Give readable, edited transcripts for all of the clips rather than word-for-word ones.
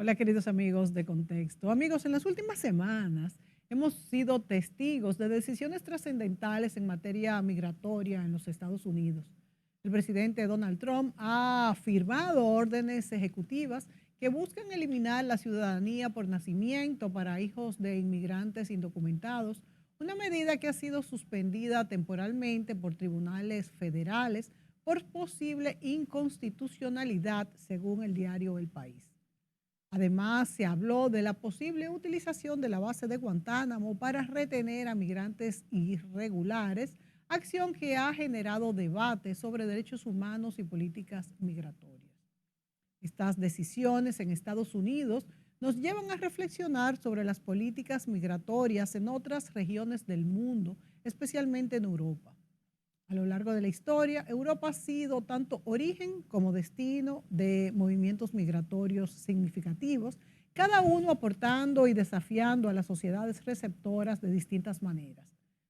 Hola, queridos amigos de Contexto. Amigos, en las últimas semanas hemos sido testigos de decisiones trascendentales en materia migratoria en los Estados Unidos. El presidente Donald Trump ha firmado órdenes ejecutivas que buscan eliminar la ciudadanía por nacimiento para hijos de inmigrantes indocumentados, una medida que ha sido suspendida temporalmente por tribunales federales por posible inconstitucionalidad, según el diario El País. Además, se habló de la posible utilización de la base de Guantánamo para retener a migrantes irregulares, acción que ha generado debates sobre derechos humanos y políticas migratorias. Estas decisiones en Estados Unidos nos llevan a reflexionar sobre las políticas migratorias en otras regiones del mundo, especialmente en Europa. A lo largo de la historia, Europa ha sido tanto origen como destino de movimientos migratorios significativos, cada uno aportando y desafiando a las sociedades receptoras de distintas maneras.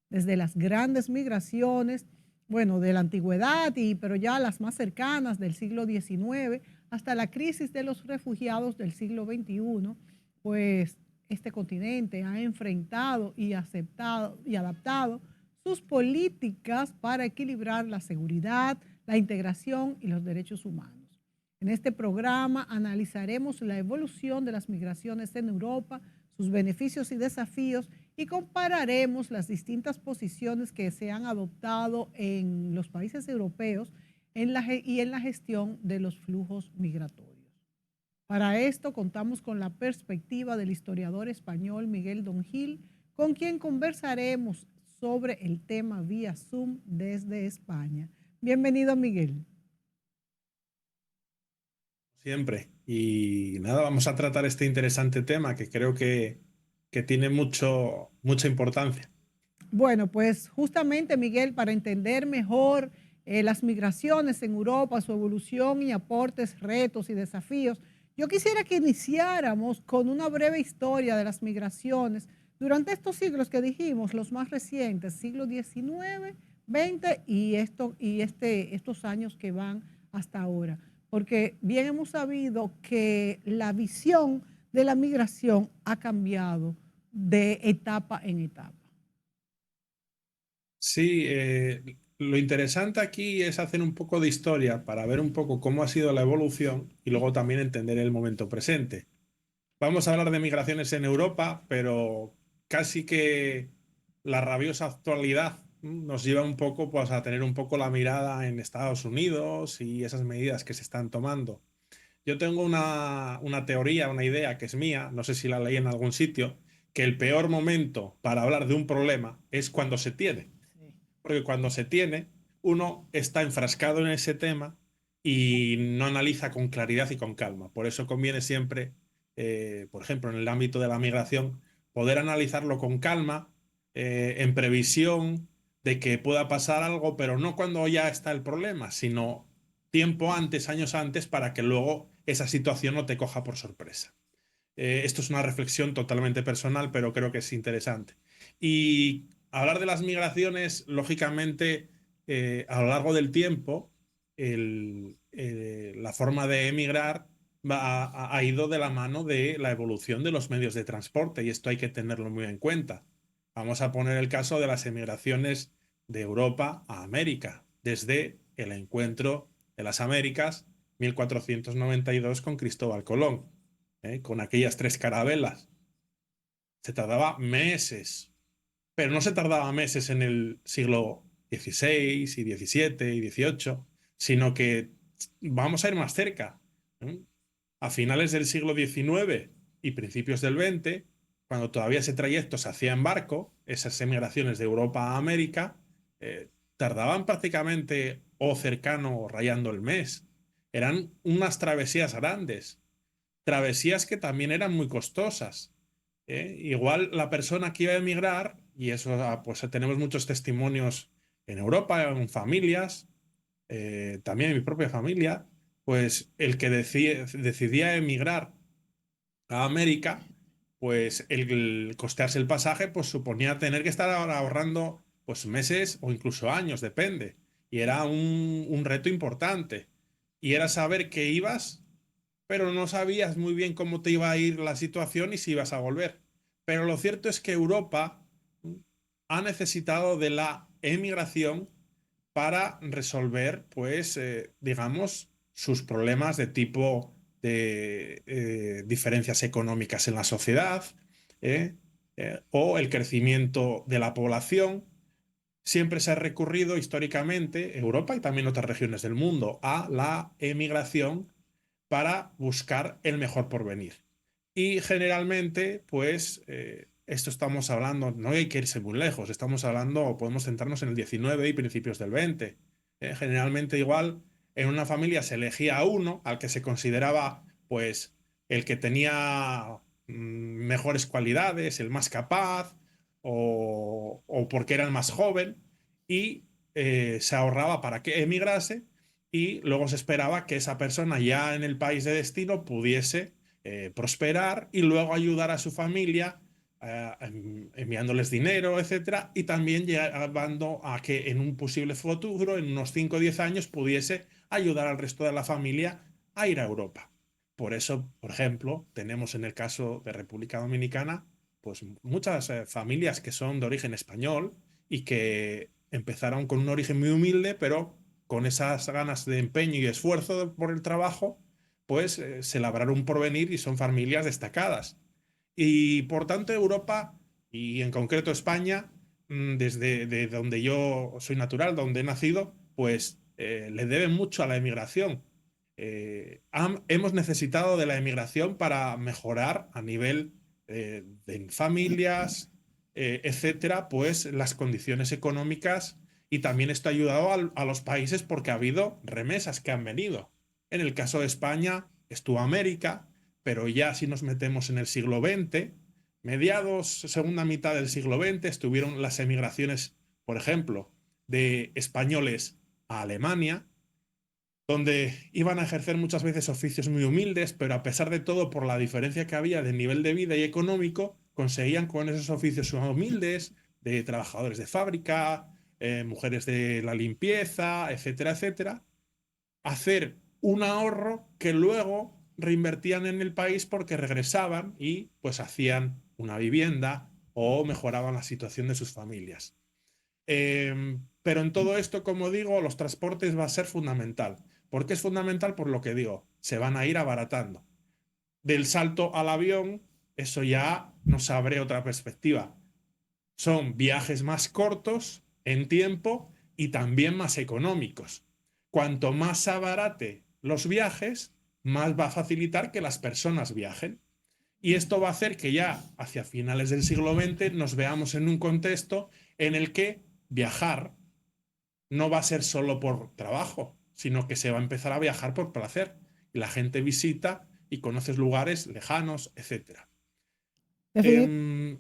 Desde las grandes migraciones, bueno, de la antigüedad, pero ya las más cercanas del siglo XIX, hasta la crisis de los refugiados del siglo XXI, pues este continente ha enfrentado y aceptado y adaptado sus políticas para equilibrar la seguridad, la integración y los derechos humanos. En este programa analizaremos la evolución de las migraciones en Europa, sus beneficios y desafíos, y compararemos las distintas posiciones que se han adoptado en los países europeos y en la gestión de los flujos migratorios. Para esto contamos con la perspectiva del historiador español Miguel Dongil, con quien conversaremos sobre el tema vía Zoom desde España. Bienvenido, Miguel. Siempre. Y nada, vamos a tratar este interesante tema que creo que tiene mucha importancia. Bueno, pues justamente, Miguel, para entender mejor las migraciones en Europa, su evolución y aportes, retos y desafíos, yo quisiera que iniciáramos con una breve historia de las migraciones durante estos siglos que dijimos, los más recientes, siglo XIX, XX estos años que van hasta ahora. Porque bien hemos sabido que la visión de la migración ha cambiado de etapa en etapa. Sí, lo interesante aquí es hacer un poco de historia para ver un poco cómo ha sido la evolución y luego también entender el momento presente. Vamos a hablar de migraciones en Europa, pero casi que la rabiosa actualidad nos lleva un poco pues, a tener un poco la mirada en Estados Unidos y esas medidas que se están tomando. Yo tengo una teoría, una idea que es mía, no sé si la leí en algún sitio, que el peor momento para hablar de un problema es cuando se tiene. Sí. Porque cuando se tiene, uno está enfrascado en ese tema y no analiza con claridad y con calma. Por eso conviene siempre, por ejemplo, en el ámbito de la migración, poder analizarlo con calma, en previsión de que pueda pasar algo, pero no cuando ya está el problema, sino tiempo antes, años antes, para que luego esa situación no te coja por sorpresa. Esto es una reflexión totalmente personal, pero creo que es interesante. Y hablar de las migraciones, lógicamente, a lo largo del tiempo, la forma de emigrar ha ido de la mano de la evolución de los medios de transporte y esto hay que tenerlo muy en cuenta. Vamos a poner el caso de las emigraciones de Europa a América, desde el encuentro de las Américas 1492 con Cristóbal Colón, con aquellas tres carabelas. Se tardaba meses, pero no se tardaba meses en el siglo XVI y XVII y XVIII, sino que vamos a ir más cerca. ¿Eh? A finales del siglo XIX y principios del XX, cuando todavía ese trayecto se hacía en barco, esas emigraciones de Europa a América, tardaban prácticamente o cercano o rayando el mes. Eran unas travesías grandes, travesías que también eran muy costosas. Igual la persona que iba a emigrar, y eso pues tenemos muchos testimonios en Europa, en familias, también en mi propia familia, pues el que decidía emigrar a América, pues el costearse el pasaje, pues suponía tener que estar ahora ahorrando pues meses o incluso años, depende. Y era un reto importante. Y era saber que ibas pero no sabías muy bien cómo te iba a ir la situación y si ibas a volver. Pero lo cierto es que Europa ha necesitado de la emigración para resolver, pues, digamos, sus problemas de tipo de diferencias económicas en la sociedad, eh, o el crecimiento de la población. Siempre se ha recurrido históricamente, Europa y también otras regiones del mundo, a la emigración para buscar el mejor porvenir. Y generalmente, pues, esto estamos hablando, no hay que irse muy lejos, estamos hablando, podemos centrarnos en el 19 y principios del 20. Generalmente igual, en una familia se elegía a uno, al que se consideraba, pues, el que tenía mejores cualidades, el más capaz, o porque era el más joven, y se ahorraba para que emigrase, y luego se esperaba que esa persona ya en el país de destino pudiese prosperar y luego ayudar a su familia enviándoles dinero, etcétera, y también llevando a que en un posible futuro, en unos 5 o 10 años, pudiese ayudar al resto de la familia a ir a Europa. Por eso, por ejemplo, tenemos en el caso de República Dominicana, pues muchas familias que son de origen español y que empezaron con un origen muy humilde, pero con esas ganas de empeño y esfuerzo por el trabajo, pues se labraron un porvenir y son familias destacadas. Y por tanto Europa, y en concreto España, desde de donde yo soy natural, donde he nacido, pues le deben mucho a la emigración. Hemos necesitado de la emigración para mejorar a nivel de familias, etcétera, pues las condiciones económicas, y también esto ha ayudado a los países porque ha habido remesas que han venido. En el caso de España estuvo América, pero ya si nos metemos en el siglo XX, mediados, segunda mitad del siglo XX, estuvieron las emigraciones, por ejemplo, de españoles a Alemania, donde iban a ejercer muchas veces oficios muy humildes, pero a pesar de todo, por la diferencia que había de nivel de vida y económico, conseguían con esos oficios humildes de trabajadores de fábrica, mujeres de la limpieza, etcétera, etcétera, hacer un ahorro que luego reinvertían en el país porque regresaban y pues hacían una vivienda o mejoraban la situación de sus familias. Pero en todo esto, como digo, los transportes va a ser fundamental. ¿Por qué es fundamental? Por lo que digo, se van a ir abaratando. Del salto al avión, eso ya nos abre otra perspectiva. Son viajes más cortos en tiempo y también más económicos. Cuanto más se abarate los viajes, más va a facilitar que las personas viajen. Y esto va a hacer que ya hacia finales del siglo XX nos veamos en un contexto en el que viajar no va a ser solo por trabajo, sino que se va a empezar a viajar por placer. Y la gente visita y conoce lugares lejanos, etcétera. Defini- Eh,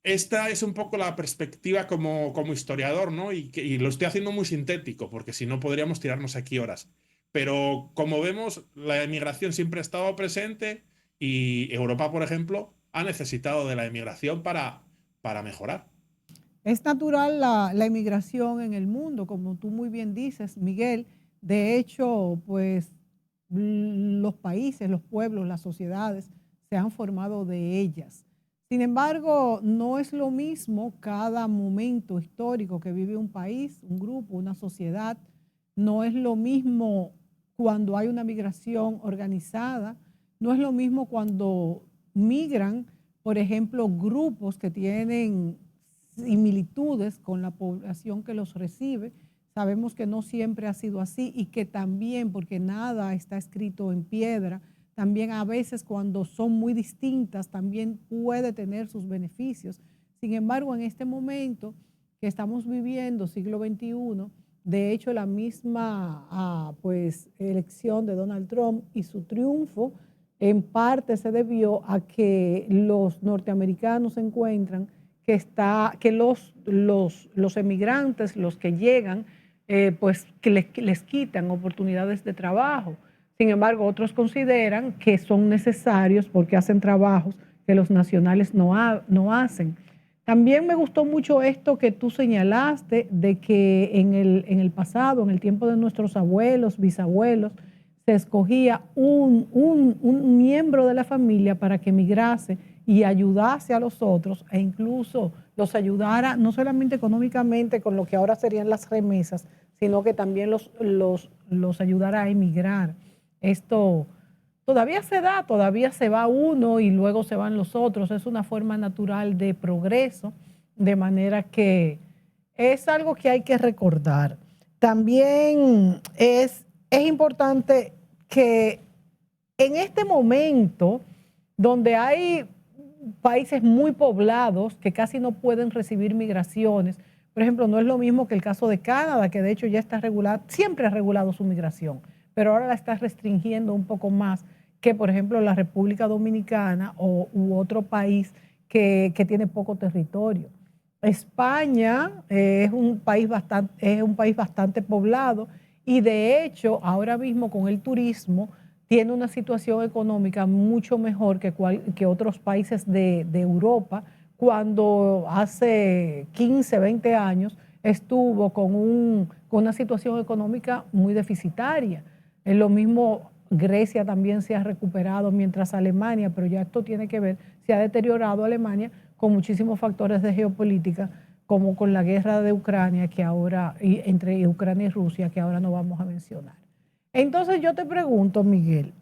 Esta es un poco la perspectiva como historiador, ¿no? Y lo estoy haciendo muy sintético, porque si no podríamos tirarnos aquí horas. Pero como vemos, la emigración siempre ha estado presente y Europa, por ejemplo, ha necesitado de la emigración para mejorar. Es natural la inmigración en el mundo, como tú muy bien dices, Miguel. De hecho, pues los países, los pueblos, las sociedades se han formado de ellas. Sin embargo, no es lo mismo cada momento histórico que vive un país, un grupo, una sociedad. No es lo mismo cuando hay una migración organizada. No es lo mismo cuando migran, por ejemplo, grupos que tienen similitudes con la población que los recibe. Sabemos que no siempre ha sido así y que también, porque nada está escrito en piedra, también a veces cuando son muy distintas, también puede tener sus beneficios. Sin embargo, en este momento que estamos viviendo, siglo XXI, de hecho, la misma pues, elección de Donald Trump y su triunfo en parte se debió a que los norteamericanos encuentran que los emigrantes, los que llegan, pues que les quitan oportunidades de trabajo. Sin embargo, otros consideran que son necesarios porque hacen trabajos que los nacionales no hacen. También me gustó mucho esto que tú señalaste de que en el pasado, en el tiempo de nuestros abuelos, bisabuelos, se escogía un miembro de la familia para que migrase y ayudase a los otros e incluso los ayudara no solamente económicamente con lo que ahora serían las remesas, sino que también los ayudara a emigrar. Esto todavía se da, todavía se va uno y luego se van los otros. Es una forma natural de progreso, de manera que es algo que hay que recordar. También es importante que en este momento, donde hay países muy poblados que casi no pueden recibir migraciones, por ejemplo, no es lo mismo que el caso de Canadá, que de hecho ya está regulado, siempre ha regulado su migración, pero ahora la está restringiendo un poco más que, por ejemplo, la República Dominicana u otro país que tiene poco territorio. España es un país bastante poblado y de hecho ahora mismo con el turismo tiene una situación económica mucho mejor que otros países de Europa, cuando hace 15, 20 años estuvo con una situación económica muy deficitaria. Es lo mismo, Grecia también se ha recuperado, mientras Alemania, pero ya esto tiene que ver, se ha deteriorado Alemania con muchísimos factores de geopolítica, como con la guerra de Ucrania, entre Ucrania y Rusia, que ahora no vamos a mencionar. Entonces yo te pregunto, Miguel,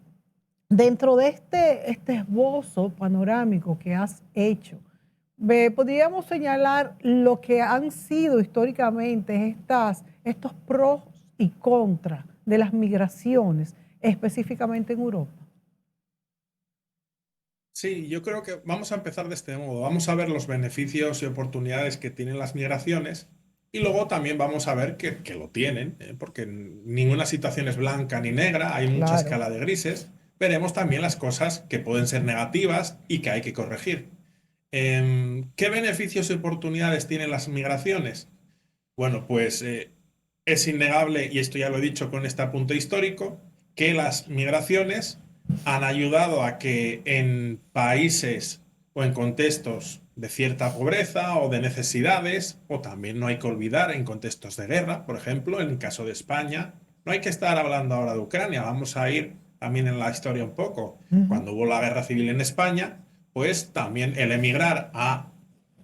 dentro de este esbozo panorámico que has hecho, podríamos señalar lo que han sido históricamente estos pros y contras de las migraciones, específicamente en Europa. Sí, yo creo que vamos a empezar de este modo. Vamos a ver los beneficios y oportunidades que tienen las migraciones y luego también vamos a ver que lo tienen, porque ninguna situación es blanca ni negra, hay mucha Claro. escala de grises. Veremos también las cosas que pueden ser negativas y que hay que corregir. ¿Qué beneficios y oportunidades tienen las migraciones? Bueno, pues es innegable, y esto ya lo he dicho con este apunte histórico, que las migraciones han ayudado a que en países o en contextos de cierta pobreza o de necesidades, o también no hay que olvidar en contextos de guerra, por ejemplo, en el caso de España, no hay que estar hablando ahora de Ucrania, vamos a ir también en la historia un poco. Cuando hubo la guerra civil en España, pues también el emigrar a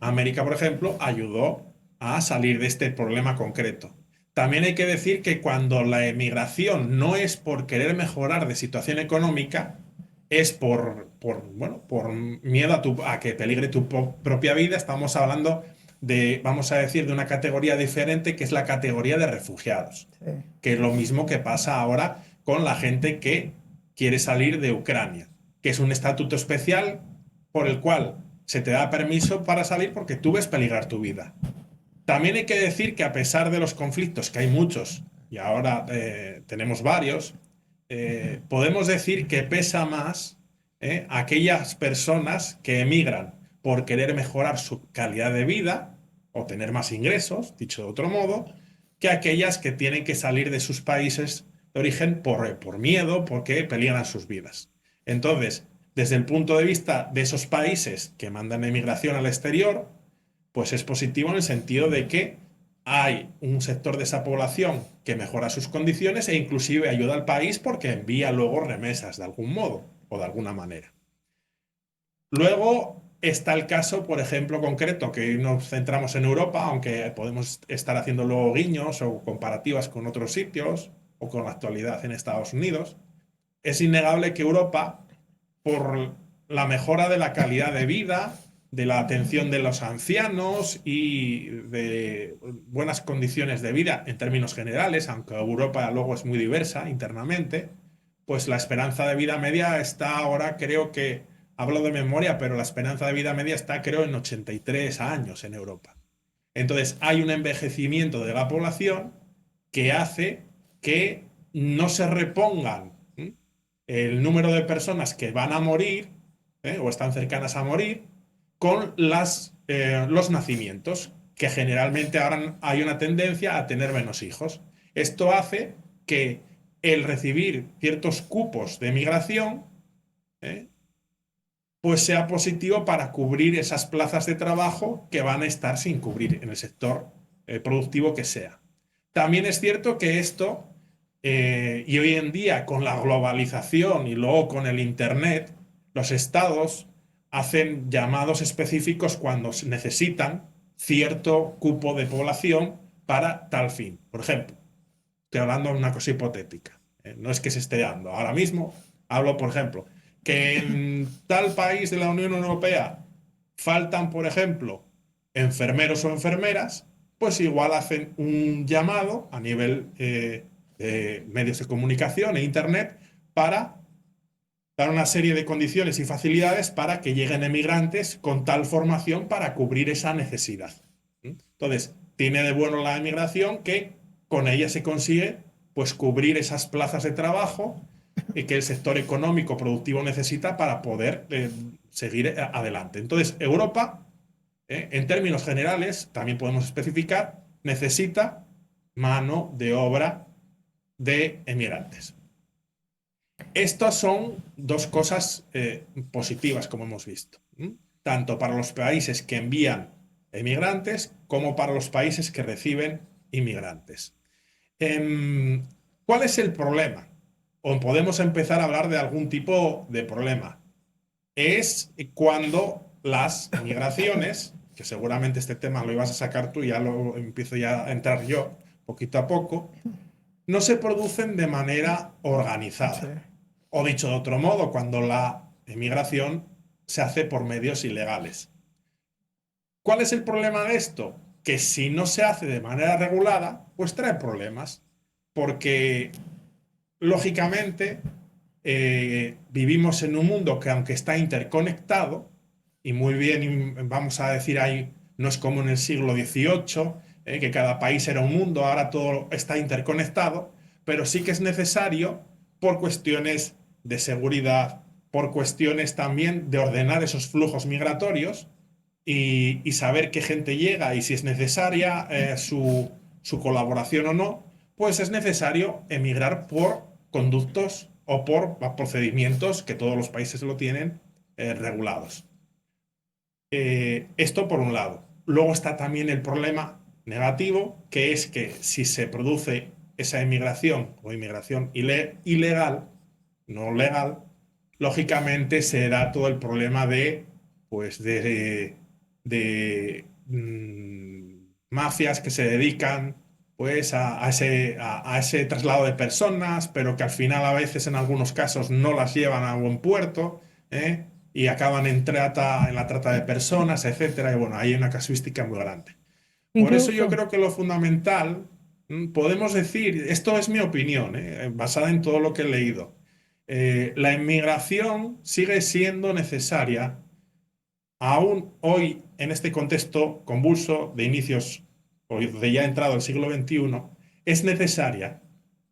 América, por ejemplo, ayudó a salir de este problema concreto. También hay que decir que cuando la emigración no es por querer mejorar de situación económica, es bueno, por miedo a que peligre tu propia vida, estamos hablando de, vamos a decir, de una categoría diferente que es la categoría de refugiados, Sí. que es lo mismo que pasa ahora con la gente que quiere salir de Ucrania, que es un estatuto especial por el cual se te da permiso para salir porque tú ves peligrar tu vida. También hay que decir que a pesar de los conflictos, que hay muchos, y ahora tenemos varios, podemos decir que pesa más aquellas personas que emigran por querer mejorar su calidad de vida o tener más ingresos, dicho de otro modo, que aquellas que tienen que salir de sus países de origen por miedo, porque peligran sus vidas. Entonces, desde el punto de vista de esos países que mandan emigración al exterior, pues es positivo en el sentido de que hay un sector de esa población que mejora sus condiciones e inclusive ayuda al país porque envía luego remesas de algún modo o de alguna manera. Luego está el caso, por ejemplo, concreto, que nos centramos en Europa, aunque podemos estar haciendo luego guiños o comparativas con otros sitios o con la actualidad en Estados Unidos. Es innegable que Europa, por la mejora de la calidad de vida, de la atención de los ancianos y de buenas condiciones de vida en términos generales, aunque Europa luego es muy diversa internamente, pues la esperanza de vida media está ahora, creo que, hablo de memoria, pero la esperanza de vida media está, creo, en 83 años en Europa. Entonces hay un envejecimiento de la población que hace que no se repongan el número de personas que van a morir o están cercanas a morir con los nacimientos, que generalmente ahora hay una tendencia a tener menos hijos. Esto hace que el recibir ciertos cupos de migración pues sea positivo para cubrir esas plazas de trabajo que van a estar sin cubrir en el sector productivo que sea. También es cierto que esto Y hoy en día, con la globalización y luego con el Internet, los estados hacen llamados específicos cuando necesitan cierto cupo de población para tal fin. Por ejemplo, estoy hablando de una cosa hipotética. No es que se esté dando. Ahora mismo hablo, por ejemplo, que en tal país de la Unión Europea faltan, por ejemplo, enfermeros o enfermeras, pues igual hacen un llamado a nivel de medios de comunicación e Internet para dar una serie de condiciones y facilidades para que lleguen emigrantes con tal formación para cubrir esa necesidad. Entonces, tiene de bueno la emigración que con ella se consigue pues cubrir esas plazas de trabajo que el sector económico productivo necesita para poder seguir adelante. Entonces, Europa, en términos generales, también podemos especificar, necesita mano de obra de emigrantes. Estas son dos cosas positivas, como hemos visto, tanto para los países que envían emigrantes como para los países que reciben inmigrantes. ¿Cuál es el problema? O podemos empezar a hablar de algún tipo de problema. Es cuando las migraciones, que seguramente este tema lo ibas a sacar tú, ya lo empiezo ya a entrar yo poquito a poco, no se producen de manera organizada. O dicho de otro modo, cuando la emigración se hace por medios ilegales. ¿Cuál es el problema de esto? Que si no se hace de manera regulada, pues trae problemas. Porque, lógicamente, vivimos en un mundo que aunque está interconectado, y muy bien, vamos a decir ahí, no es como en el siglo XVIII, que cada país era un mundo, ahora todo está interconectado, pero sí que es necesario por cuestiones de seguridad, por cuestiones también de ordenar esos flujos migratorios y saber qué gente llega y si es necesaria su colaboración o no, pues es necesario emigrar por conductos o por procedimientos que todos los países lo tienen regulados. Esto por un lado. Luego está también el problema negativo, que es que si se produce esa inmigración o inmigración ilegal, no legal, lógicamente se da todo el problema pues mafias que se dedican pues a ese traslado de personas, pero que al final a veces en algunos casos no las llevan a buen puerto, y acaban en la trata de personas, etcétera. Y bueno, hay una casuística muy grande. Por eso yo Incluso, creo que lo fundamental, podemos decir, esto es mi opinión, basada en todo lo que he leído, la inmigración sigue siendo necesaria, aún hoy en este contexto convulso de inicios, o de ya entrado el siglo XXI, es necesaria,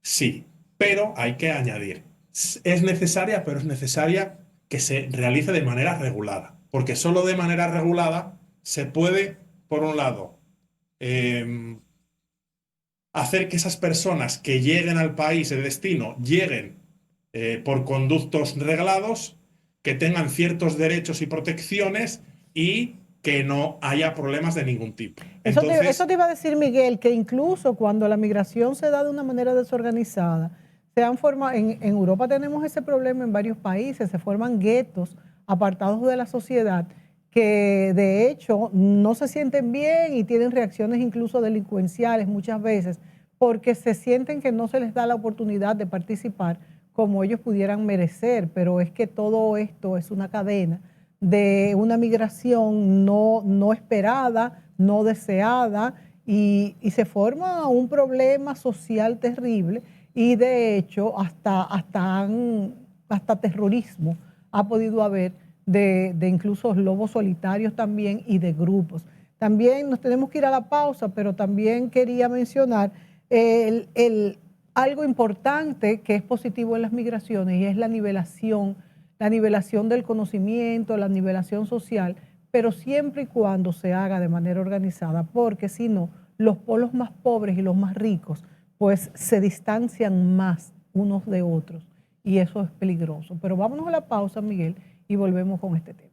sí, pero hay que añadir, es necesaria, pero es necesaria que se realice de manera regulada, porque solo de manera regulada se puede, por un lado, hacer que esas personas que lleguen al país de destino lleguen por conductos reglados, que tengan ciertos derechos y protecciones y que no haya problemas de ningún tipo. eso Entonces, te iba a decir, Miguel, que incluso cuando la migración se da de una manera desorganizada, se han formado, en Europa tenemos ese problema en varios países, se forman guetos apartados de la sociedad que de hecho no se sienten bien y tienen reacciones incluso delincuenciales muchas veces porque se sienten que no se les da la oportunidad de participar como ellos pudieran merecer, pero es que todo esto es una cadena de una migración no esperada, no deseada, y se forma un problema social terrible y de hecho hasta terrorismo ha podido haber de incluso lobos solitarios también y de grupos. También nos tenemos que ir a la pausa, pero también quería mencionar algo importante que es positivo en las migraciones y es la nivelación del conocimiento, la nivelación social, pero siempre y cuando se haga de manera organizada, porque si no, los polos más pobres y los más ricos, pues se distancian más unos de otros y eso es peligroso. Pero vámonos a la pausa, Miguel, y volvemos con este tema.